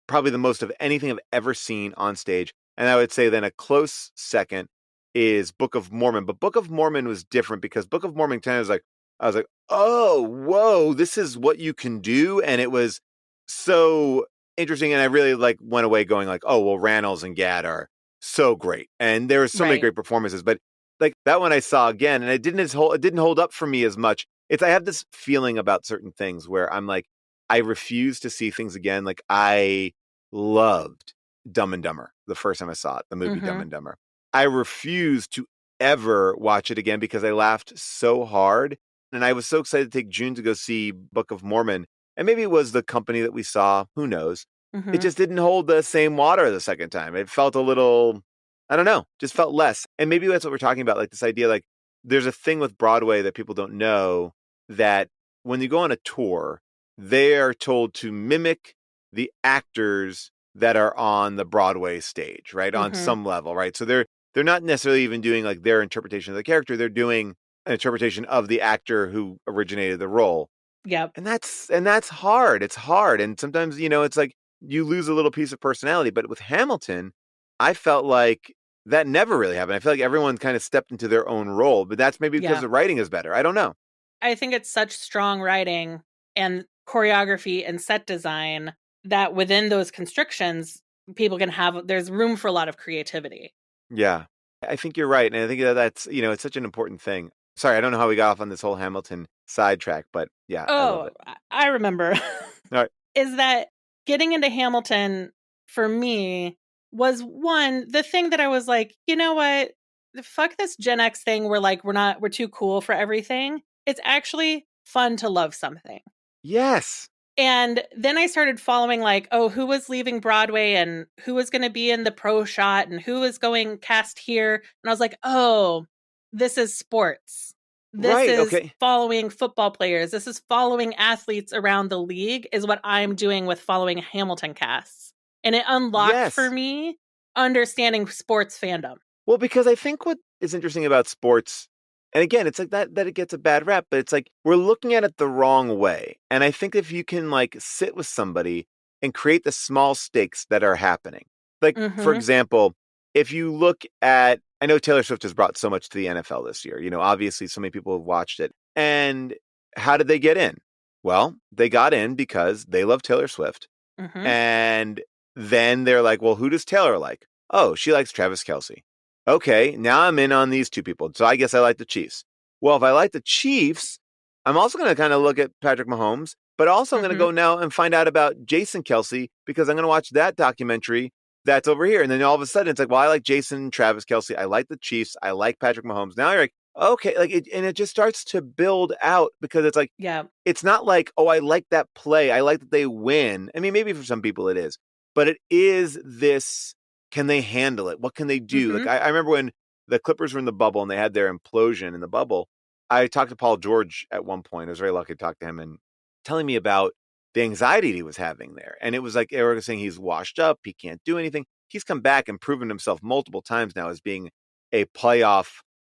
Speaker 1: probably the most of anything I've ever seen on stage. And I would say then a close second is Book of Mormon. But Book of Mormon was different because Book of Mormon kind of was like, I was like, oh, whoa, this is what you can do. And it was so interesting, and I really like went away going like, oh well, Rannells and Gad are so great, and there were so many great performances. But like that one I saw again, and it didn't hold up for me as much. I have this feeling about certain things where I'm like, I refuse to see things again. Like I loved Dumb and Dumber the first time I saw it, the movie Dumb and Dumber. I refuse to ever watch it again because I laughed so hard, and I was so excited to take June to go see Book of Mormon. And maybe it was the company that we saw. Who knows? It just didn't hold the same water the second time. It felt a little, I don't know, just felt less. And maybe that's what we're talking about. Like this idea, like there's a thing with Broadway that people don't know that when you go on a tour, they are told to mimic the actors that are on the Broadway stage, right? On some level, right? So they're not necessarily even doing like their interpretation of the character. They're doing an interpretation of the actor who originated the role.
Speaker 3: Yep.
Speaker 1: And that's hard. It's hard. And sometimes, it's like you lose a little piece of personality. But with Hamilton, I felt like that never really happened. I feel like everyone kind of stepped into their own role, but that's maybe because the writing is better. I don't know.
Speaker 3: I think it's such strong writing and choreography and set design that within those constrictions, people can there's room for a lot of creativity.
Speaker 1: Yeah, I think you're right. And I think that's, it's such an important thing. Sorry, I don't know how we got off on this whole Hamilton sidetrack, but yeah, I love it.
Speaker 3: I remember.
Speaker 1: All right.
Speaker 3: Is that getting into Hamilton for me was the thing that I was like, you know what? Fuck this Gen X thing. We're too cool for everything. It's actually fun to love something.
Speaker 1: Yes.
Speaker 3: And then I started following like, oh, who was leaving Broadway and who was going to be in the pro shot and who was going cast here. And I was like, oh, this is sports. This is following football players. This is following athletes around the league is what I'm doing with following Hamilton casts. And it unlocked for me understanding sports fandom.
Speaker 1: Well, because I think what is interesting about sports, and again, it's like that it gets a bad rap, but it's like we're looking at it the wrong way. And I think if you can like sit with somebody and create the small stakes that are happening, like for example, if you look at, I know Taylor Swift has brought so much to the NFL this year. Obviously so many people have watched it. And how did they get in? Well, they got in because they love Taylor Swift. And then they're like, well, who does Taylor like? Oh, she likes Travis Kelce. Okay, now I'm in on these two people. So I guess I like the Chiefs. Well, if I like the Chiefs, I'm also going to kind of look at Patrick Mahomes, but also I'm going to go now and find out about Jason Kelce because I'm going to watch that documentary that's over here. And then all of a sudden it's like, well, I like Jason, Travis Kelce. I like the Chiefs. I like Patrick Mahomes. Now you're like, okay, like and it just starts to build out because it's like, it's not like, oh, I like that play. I like that they win. I mean, maybe for some people it is, but it is this, can they handle it? What can they do? Like I remember when the Clippers were in the bubble and they had their implosion in the bubble. I talked to Paul George at one point. I was very lucky to talk to him and telling me about the anxiety he was having there. And it was like, they were saying he's washed up. He can't do anything. He's come back and proven himself multiple times now as being a playoff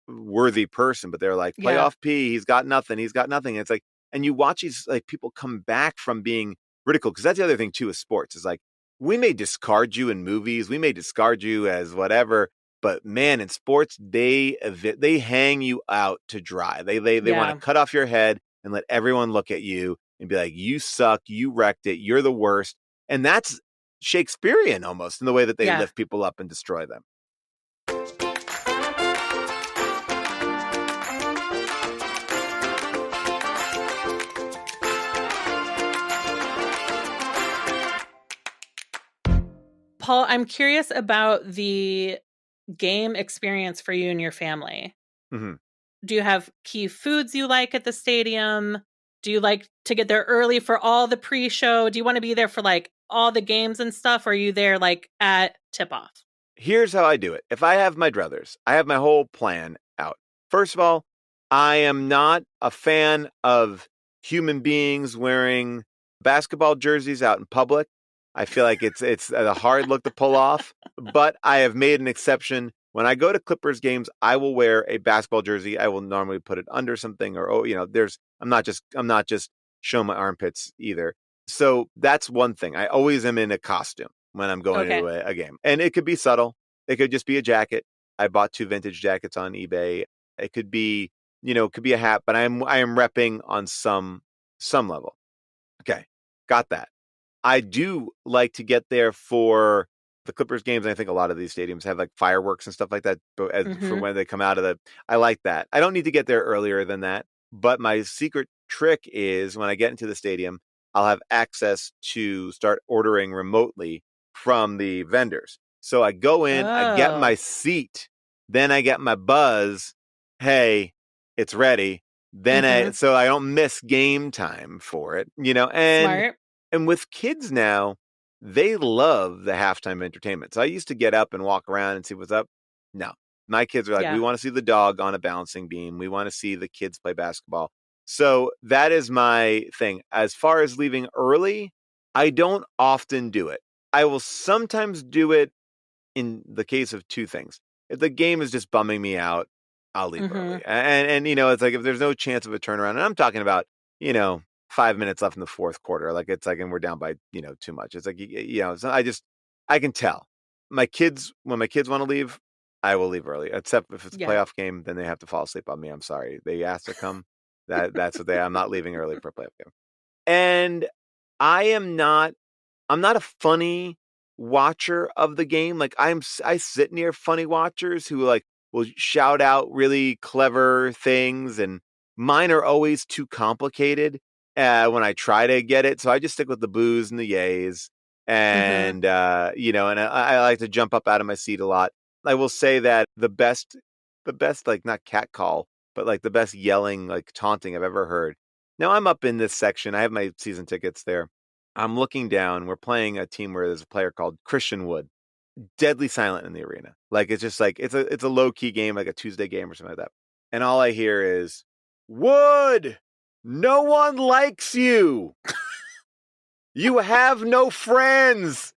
Speaker 1: worthy person. But they're like, playoff P, he's got nothing. He's got nothing. And it's like, and you watch these like people come back from being ridiculed. Cause that's the other thing too with sports is like, we may discard you in movies, we may discard you as whatever, but man, in sports, they hang you out to dry. They want to cut off your head and let everyone look at you and be like, you suck, you wrecked it, you're the worst. And that's Shakespearean almost in the way that they lift people up and destroy them.
Speaker 3: Paul, I'm curious about the game experience for you and your family.
Speaker 1: Mm-hmm.
Speaker 3: Do you have key foods you like at the stadium? Do you like to get there early for all the pre-show? Do you want to be there for like all the games and stuff? Or are you there like at tip-off?
Speaker 1: Here's how I do it. If I have my druthers, I have my whole plan out. First of all, I am not a fan of human beings wearing basketball jerseys out in public. I feel like it's a hard look to pull off, but I have made an exception. When I go to Clippers games, I will wear a basketball jersey. I will normally put it under something I'm not just showing my armpits either. So that's one thing. I always am in a costume when I'm going to a game. And it could be subtle. It could just be a jacket. I bought 2 vintage jackets on eBay. It could be, a hat, but I am repping on some level. Okay. Got that. I do like to get there for the Clippers games. And I think a lot of these stadiums have like fireworks and stuff like that for when they come out of I like that. I don't need to get there earlier than that. But my secret trick is when I get into the stadium, I'll have access to start ordering remotely from the vendors. So I go in, I get my seat, then I get my buzz. Hey, it's ready. Then so I don't miss game time for it, and
Speaker 3: Smart.
Speaker 1: And with kids now, they love the halftime entertainment. So I used to get up and walk around and see what's up. No, my kids are like, we want to see the dog on a balancing beam. We want to see the kids play basketball. So that is my thing. As far as leaving early, I don't often do it. I will sometimes do it in the case of 2 things. If the game is just bumming me out, I'll leave early. And it's like if there's no chance of a turnaround, and I'm talking about, 5 minutes left in the fourth quarter. Like it's like, and we're down by, too much. It's like, so I can tell when my kids want to leave, I will leave early, except if it's a playoff game, then they have to fall asleep on me. I'm sorry. They asked to come. That's what I'm not leaving early for a playoff game. And I'm not a funny watcher of the game. Like I sit near funny watchers who like will shout out really clever things, and mine are always too complicated when I try to get it. So I just stick with the boos and the yays, and and I like to jump up out of my seat a lot. I will say that the best like not cat call, but like the best yelling, like taunting I've ever heard. Now I'm up in this section. I have my season tickets there. I'm looking down. We're playing a team where there's a player called Christian Wood. Deadly silent in the arena. Like it's just like it's a low key game, like a Tuesday game or something like that. And all I hear is, Wood, no one likes you. You have no friends.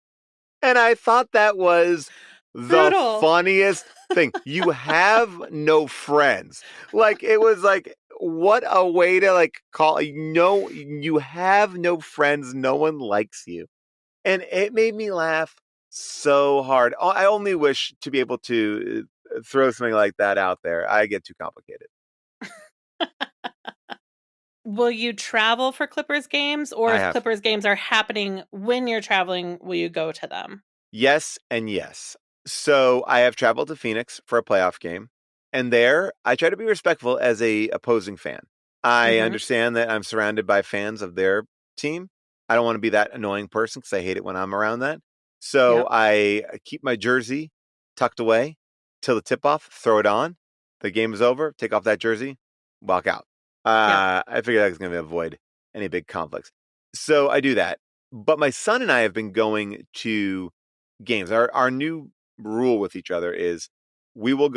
Speaker 1: And I thought that was the funniest thing. You have no friends. Like it was like, what a way to like call. No, you have no friends. No one likes you. And it made me laugh so hard. I only wish to be able to throw something like that out there. I get too complicated.
Speaker 3: Will you travel for Clippers games, or if Clippers games are happening when you're traveling, will you go to them?
Speaker 1: Yes and yes. So I have traveled to Phoenix for a playoff game, and there I try to be respectful as a opposing fan. I understand that I'm surrounded by fans of their team. I don't want to be that annoying person because I hate it when I'm around that. So I keep my jersey tucked away till the tip-off, throw it on. The game is over, take off that jersey, walk out. I figured I was going to avoid any big conflicts. So I do that. But my son and I have been going to games. Our new rule with each other is we'll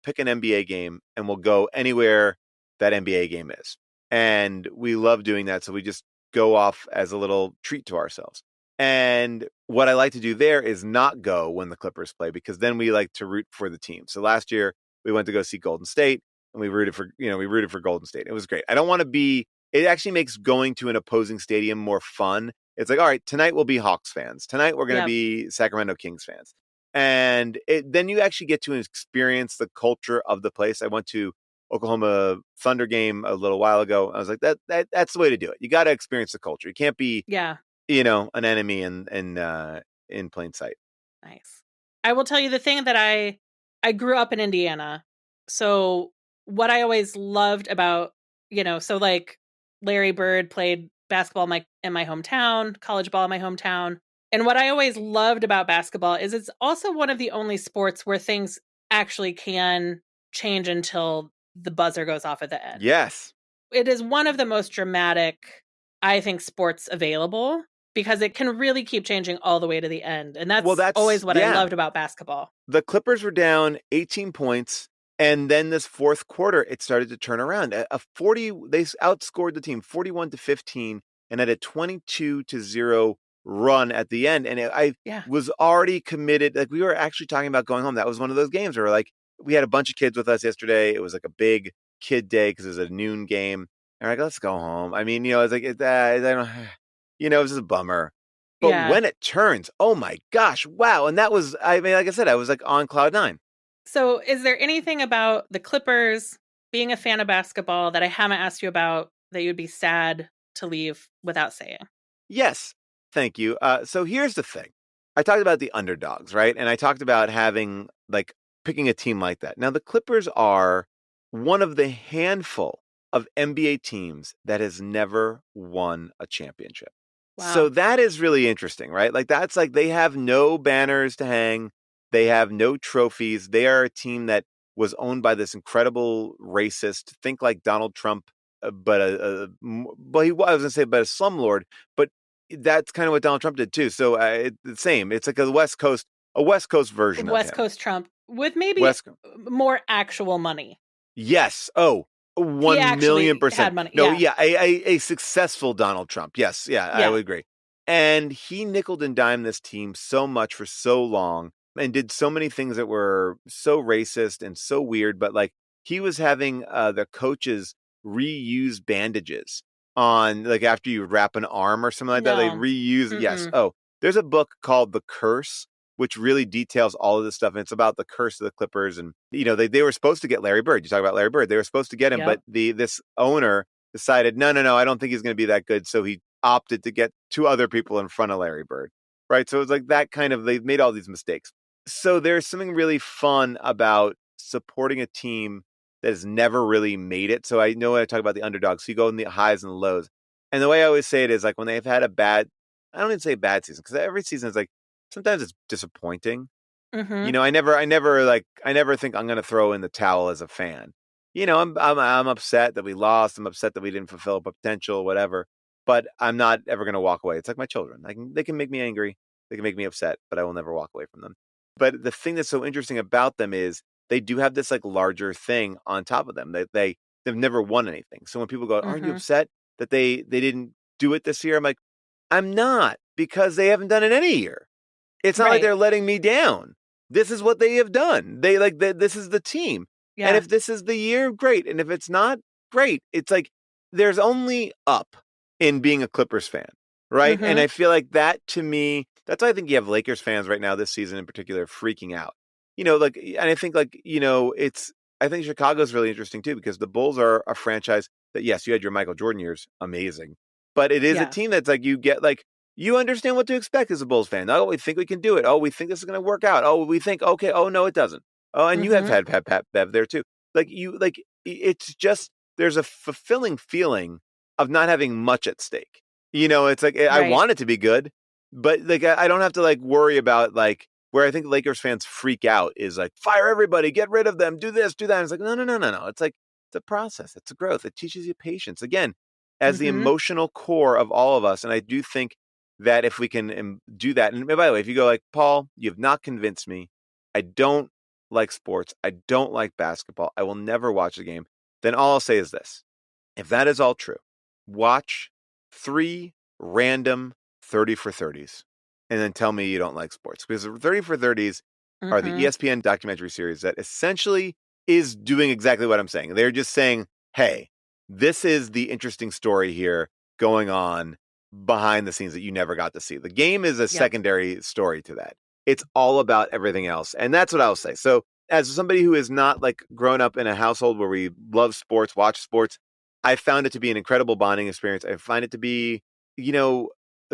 Speaker 1: pick an NBA game and we'll go anywhere that NBA game is. And we love doing that. So we just go off as a little treat to ourselves. And what I like to do there is not go when the Clippers play, because then we like to root for the team. So last year we went to go see Golden State, and we rooted for Golden State. It was great. I don't want to be, it actually makes going to an opposing stadium more fun It's like, all right, tonight we'll be Hawks fans. Tonight we're going to
Speaker 3: Yep.
Speaker 1: be Sacramento Kings fans. And then you actually get to experience the culture of the place. I went to Oklahoma Thunder game a little while ago. I was like, that's the way to do it. You got to experience the culture. You can't be, an enemy in plain sight.
Speaker 3: Nice. I will tell you the thing that I grew up in Indiana. So what I always loved about, so like Larry Bird played basketball in my hometown, college ball in my hometown. And what I always loved about basketball is it's also one of the only sports where things actually can change until the buzzer goes off at the end.
Speaker 1: Yes.
Speaker 3: It is one of the most dramatic, I think, sports available because it can really keep changing all the way to the end. And that's always what I loved about basketball.
Speaker 1: The Clippers were down 18 points. And then this fourth quarter, it started to turn around. They outscored the team 41-15 and had a 22-0 run at the end. And I was already committed. Like, we were actually talking about going home. That was one of those games where, like, we had a bunch of kids with us yesterday. It was like a big kid day because it was a noon game. And we're like, let's go home. I mean, it's like, I don't, it was just a bummer. But when it turns, oh my gosh, wow. And that was, I mean, like I said, I was like on cloud nine.
Speaker 3: So is there anything about the Clippers, being a fan of basketball, that I haven't asked you about that you'd be sad to leave without saying?
Speaker 1: Yes. Thank you. So here's the thing. I talked about the underdogs, right? And I talked about having, like, picking a team like that. Now, the Clippers are one of the handful of NBA teams that has never won a championship. Wow. So that is really interesting, right? Like, that's like they have no banners to hang. They have no trophies. They are a team that was owned by this incredible racist, think like Donald Trump, but I was going to say, but a slumlord, but that's kind of what Donald Trump did too. So the same. It's like a West Coast version of him.
Speaker 3: West Coast Trump with maybe more actual money.
Speaker 1: Yes. Oh, 1,000,000%.
Speaker 3: Had money.
Speaker 1: No, a successful Donald Trump. Yes. Yeah, I would agree. And he nickeled and dimed this team so much for so long and did so many things that were so racist and so weird. But, like, he was having the coaches reuse bandages on, like, after you wrap an arm or something like that. They reuse. Mm-mm. Yes. Oh, there's a book called The Curse, which really details all of this stuff. And it's about the curse of the Clippers. And, they were supposed to get Larry Bird. You talk about Larry Bird. They were supposed to get him, but this owner decided, no, I don't think he's going to be that good. So he opted to get two other people in front of Larry Bird. Right. So it's like that kind of, they've made all these mistakes. So there's something really fun about supporting a team that has never really made it. So I know when I talk about the underdogs, so you go in the highs and the lows. And the way I always say it is, like, when they've had I don't even say bad season, because every season is like, sometimes it's disappointing. Mm-hmm. I never think I'm going to throw in the towel as a fan. I'm upset that we lost. I'm upset that we didn't fulfill potential, whatever. But I'm not ever going to walk away. It's like my children. They can make me angry. They can make me upset, but I will never walk away from them. But the thing that's so interesting about them is they do have this, like, larger thing on top of them. They've never won anything. So when people go, aren't you upset that they didn't do it this year? I'm like, I'm not, because they haven't done it any year. It's not like they're letting me down. This is what they have done. This is the team. Yeah. And if this is the year, great. And if it's not, great. It's like there's only up in being a Clippers fan, right? Mm-hmm. And I feel like that, to me, that's why I think you have Lakers fans right now this season in particular freaking out. And I think, I think Chicago's really interesting too, because the Bulls are a franchise that, yes, you had your Michael Jordan years, amazing. But it is a team that's like, you get, like, you understand what to expect as a Bulls fan. Oh, we think we can do it. Oh, we think this is going to work out. Oh, we think, okay. Oh, no, it doesn't. Oh, and you have had Pat Bev there too. It's just, there's a fulfilling feeling of not having much at stake. It's like, I want it to be good, but, like, I don't have to, like, worry about, like, where I think Lakers fans freak out is, like, fire everybody, get rid of them, do this, do that. And it's like, no. It's like, it's a process. It's a growth. It teaches you patience. Again, as the emotional core of all of us. And I do think that if we can do that, and by the way, if you go like, Paul, you have not convinced me. I don't like sports. I don't like basketball. I will never watch a game. Then all I'll say is this. If that is all true, watch 3 random 30 for 30s and then tell me you don't like sports. Because 30 for 30s are the ESPN documentary series that essentially is doing exactly what I'm saying. They're just saying, hey, this is the interesting story here going on. behind the scenes that you never got to see. The game is a secondary story to that. It's all about everything else. And that's what I'll say. So as somebody who is not like grown up in a household where we love sports, watch sports, I found it to be an incredible bonding experience. I find it to be,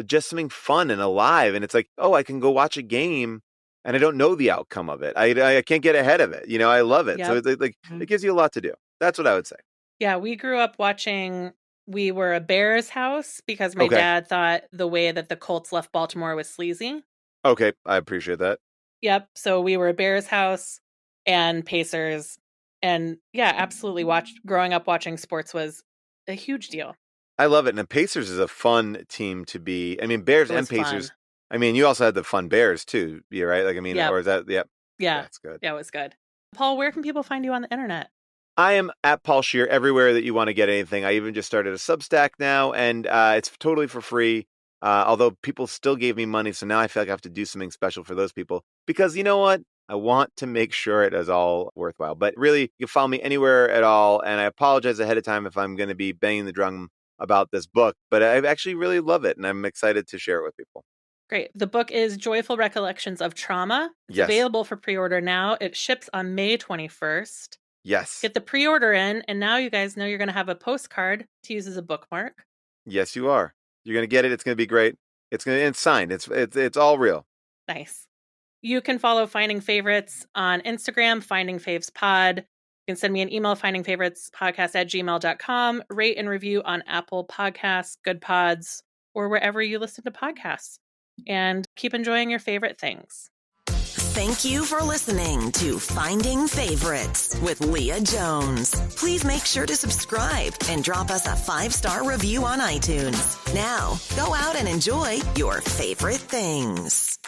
Speaker 1: just something fun and alive. And it's like, oh, I can go watch a game and I don't know the outcome of it. I can't get ahead of it. I love it. So it gives you a lot to do. That's what I would say.
Speaker 3: Yeah, we grew up watching. We were a Bears house because my dad thought the way that the Colts left Baltimore was sleazy.
Speaker 1: Okay, I appreciate that.
Speaker 3: Yep. So we were a Bears house and Pacers. And yeah, absolutely. Growing up watching sports was a huge deal.
Speaker 1: I love it. And the Pacers is a fun team to be. I mean, Bears and Pacers. Fun. I mean, you also had the fun Bears too, right? Like, I mean, or is that, yep.
Speaker 3: Yeah.
Speaker 1: That's good.
Speaker 3: Yeah, it was good. Paul, where can people find you on the internet?
Speaker 1: I am at Paul Scheer everywhere that you want to get anything. I even just started a Substack now, and it's totally for free. Although people still gave me money, so now I feel like I have to do something special for those people. Because you know what? I want to make sure it is all worthwhile. But really, you can follow me anywhere at all. And I apologize ahead of time if I'm going to be banging the drum about this book. But I actually really love it, and I'm excited to share it with people.
Speaker 3: Great. The book is Joyful Recollections of Trauma. It's available for pre-order now. It ships on May 21st.
Speaker 1: Yes.
Speaker 3: Get the pre-order in, and now you guys know you're going to have a postcard to use as a bookmark.
Speaker 1: Yes, you are. You're going to get it. It's going to be great. It's signed. It's all real.
Speaker 3: Nice. You can follow Finding Favorites on Instagram, Finding Faves Pod. You can send me an email, findingfavoritspodcast@gmail.com. Rate and review on Apple Podcasts, Good Pods, or wherever you listen to podcasts. And keep enjoying your favorite things.
Speaker 2: Thank you for listening to Finding Favorites with Leah Jones. Please make sure to subscribe and drop us a 5-star review on iTunes. Now, go out and enjoy your favorite things.